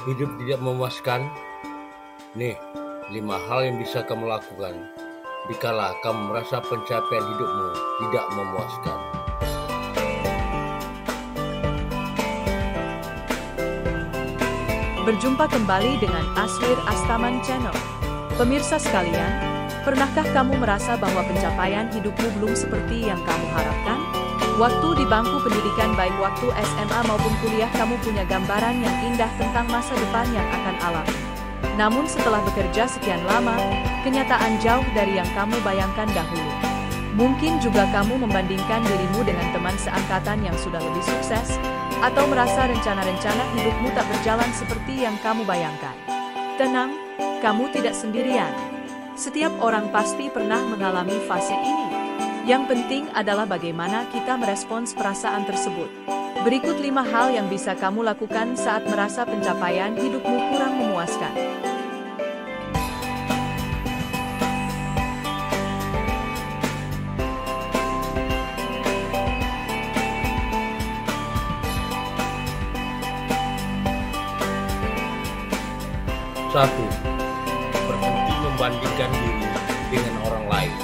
Hidup tidak memuaskan? Nih, 5 hal yang bisa kamu lakukan dikala kamu merasa pencapaian hidupmu tidak memuaskan. Berjumpa kembali dengan Aswir Astaman Channel. Pemirsa sekalian, pernahkah kamu merasa bahwa pencapaian hidupmu belum seperti yang kamu harapkan? Waktu di bangku pendidikan baik waktu SMA maupun kuliah kamu punya gambaran yang indah tentang masa depan yang akan alami. Namun setelah bekerja sekian lama, kenyataan jauh dari yang kamu bayangkan dahulu. Mungkin juga kamu membandingkan dirimu dengan teman seangkatan yang sudah lebih sukses, atau merasa rencana-rencana hidupmu tak berjalan seperti yang kamu bayangkan. Tenang, kamu tidak sendirian. Setiap orang pasti pernah mengalami fase ini. Yang penting adalah bagaimana kita merespons perasaan tersebut. Berikut 5 hal yang bisa kamu lakukan saat merasa pencapaian hidupmu kurang memuaskan. Satu, berhenti membandingkan diri dengan orang lain.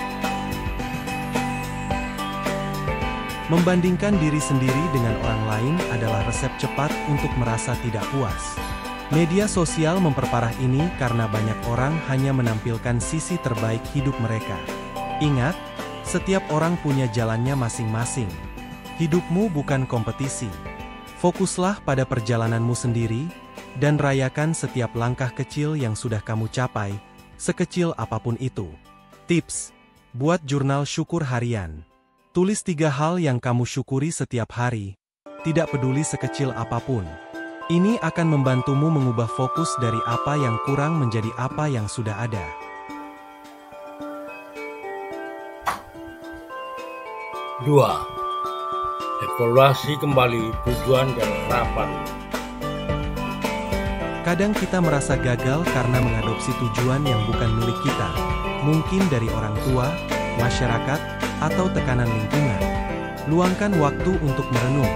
Membandingkan diri sendiri dengan orang lain adalah resep cepat untuk merasa tidak puas. Media sosial memperparah ini karena banyak orang hanya menampilkan sisi terbaik hidup mereka. Ingat, setiap orang punya jalannya masing-masing. Hidupmu bukan kompetisi. Fokuslah pada perjalananmu sendiri, dan rayakan setiap langkah kecil yang sudah kamu capai, sekecil apapun itu. Tips: buat jurnal syukur harian. Tulis 3 hal yang kamu syukuri setiap hari, tidak peduli sekecil apapun. Ini akan membantumu mengubah fokus dari apa yang kurang menjadi apa yang sudah ada. Dua, evaluasi kembali tujuan dan harapan. Kadang kita merasa gagal karena mengadopsi tujuan yang bukan milik kita, mungkin dari orang tua, masyarakat, atau tekanan lingkungan. Luangkan waktu untuk merenung.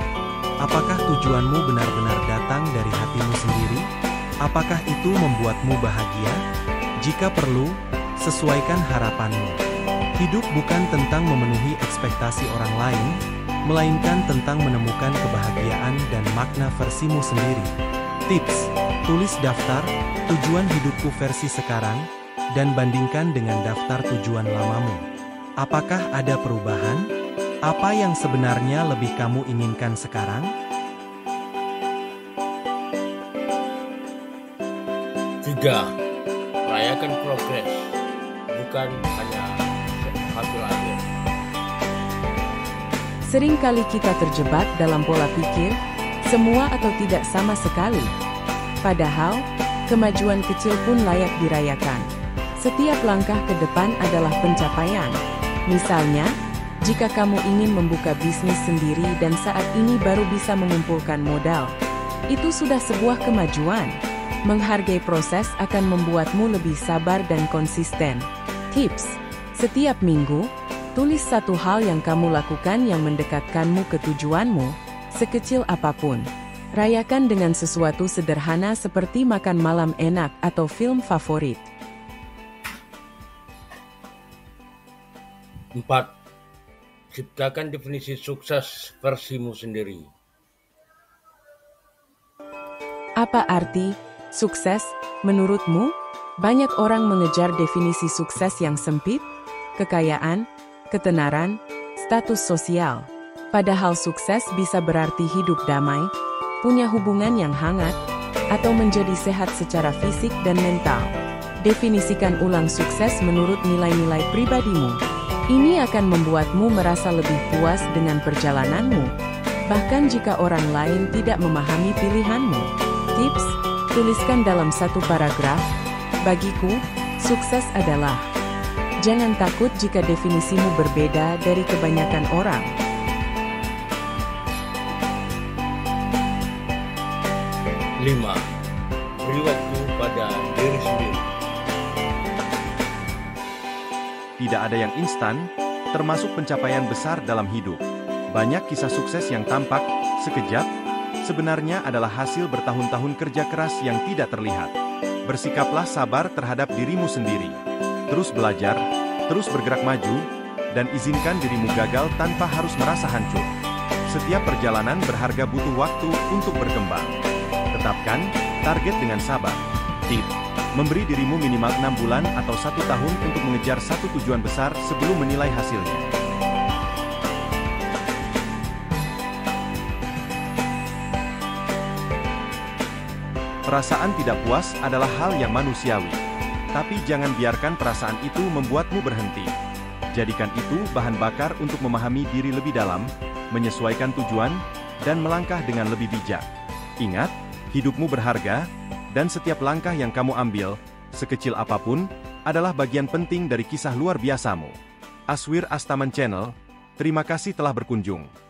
Apakah tujuanmu benar-benar datang dari hatimu sendiri? Apakah itu membuatmu bahagia? Jika perlu, sesuaikan harapanmu. Hidup bukan tentang memenuhi ekspektasi orang lain, melainkan tentang menemukan kebahagiaan dan makna versimu sendiri. Tips: tulis daftar tujuan hidupku versi sekarang, dan bandingkan dengan daftar tujuan lamamu. Apakah ada perubahan? Apa yang sebenarnya lebih kamu inginkan sekarang? Tiga, rayakan progres, bukan hanya hasil akhir. Seringkali kita terjebak dalam pola pikir, semua atau tidak sama sekali. Padahal, kemajuan kecil pun layak dirayakan. Setiap langkah ke depan adalah pencapaian. Misalnya, jika kamu ingin membuka bisnis sendiri dan saat ini baru bisa mengumpulkan modal, itu sudah sebuah kemajuan. Menghargai proses akan membuatmu lebih sabar dan konsisten. Tips: setiap minggu, tulis 1 hal yang kamu lakukan yang mendekatkanmu ke tujuanmu, sekecil apapun. Rayakan dengan sesuatu sederhana seperti makan malam enak atau film favorit. 4. Ciptakan definisi sukses versimu sendiri. Apa arti sukses menurutmu? Banyak orang mengejar definisi sukses yang sempit, kekayaan, ketenaran, status sosial. Padahal sukses bisa berarti hidup damai, punya hubungan yang hangat, atau menjadi sehat secara fisik dan mental. Definisikan ulang sukses menurut nilai-nilai pribadimu. Ini akan membuatmu merasa lebih puas dengan perjalananmu, bahkan jika orang lain tidak memahami pilihanmu. Tips: tuliskan dalam 1 paragraf, bagiku, sukses adalah. Jangan takut jika definisimu berbeda dari kebanyakan orang. 5. Beri waktu pada diri sendiri. Tidak ada yang instan, termasuk pencapaian besar dalam hidup. Banyak kisah sukses yang tampak sekejap, sebenarnya adalah hasil bertahun-tahun kerja keras yang tidak terlihat. Bersikaplah sabar terhadap dirimu sendiri. Terus belajar, terus bergerak maju, dan izinkan dirimu gagal tanpa harus merasa hancur. Setiap perjalanan berharga butuh waktu untuk berkembang. Tetapkan target dengan sabar. Tip: memberi dirimu minimal 6 bulan atau 1 tahun untuk mengejar satu tujuan besar sebelum menilai hasilnya. Perasaan tidak puas adalah hal yang manusiawi. Tapi jangan biarkan perasaan itu membuatmu berhenti. Jadikan itu bahan bakar untuk memahami diri lebih dalam, menyesuaikan tujuan, dan melangkah dengan lebih bijak. Ingat, hidupmu berharga, dan setiap langkah yang kamu ambil, sekecil apapun, adalah bagian penting dari kisah luar biasamu. Aswir Astaman Channel, terima kasih telah berkunjung.